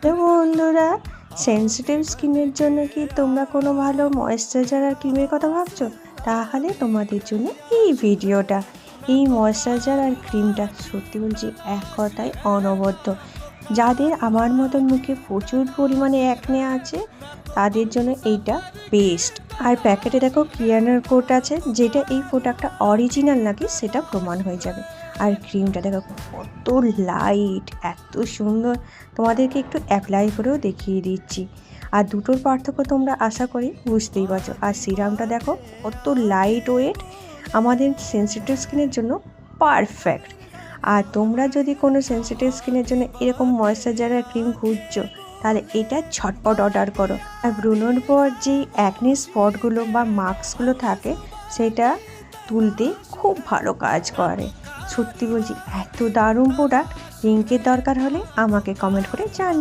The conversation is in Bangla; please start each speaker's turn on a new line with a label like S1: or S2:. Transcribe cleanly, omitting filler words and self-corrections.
S1: তো বন্ধুরা, সেনসিটিভ স্কিনের জন্য কি তোমরা কোনো ভালো ময়েশ্চারাইজার আর ক্রিমের কথা ভাবছো? তাহলে তোমাদের জন্য এই ভিডিওটা। এই ময়েশ্চারাইজার আর ক্রিমটা সত্যি বলছি এক কথায় অনবদ্য। যাদের আমার মতন মুখে প্রচুর পরিমাণে অ্যাকনে আছে তাদের জন্য এইটা বেস্ট। আর প্যাকেটে দেখো কিয়ানার কোড আছে, যেটা এই প্রোডাক্টটা অরিজিনাল নাকি সেটা প্রমাণ হয়ে যাবে। আর ক্রিমটা দেখো কত লাইট, এত সুন্দর। তোমাদেরকে একটু অ্যাপ্লাই করেও দেখিয়ে দিচ্ছি। আর দুটোর পার্থক্য তোমরা আশা করি বুঝতেই পারছো। আর সিরামটা দেখো কত লাইট ওয়েট, আমাদের সেনসিটিভ স্কিনের জন্য পারফেক্ট। আর তোমরা যদি কোনো সেনসিটিভ স্কিনের জন্য এরকম ময়েশ্চারাইজার আর ক্রিম খুঁজছো তাহলে এটা ঝটপট অর্ডার করো। আর ব্রুনোর পর যেই অ্যাকনি স্পটগুলো বা মার্কসগুলো থাকে সেটা তুলতে খুব ভালো কাজ করে। সত্যি বলছি এত দারুণ প্রোডাক্ট। লিঙ্কের দরকার হলে আমাকে কমেন্ট করে জান।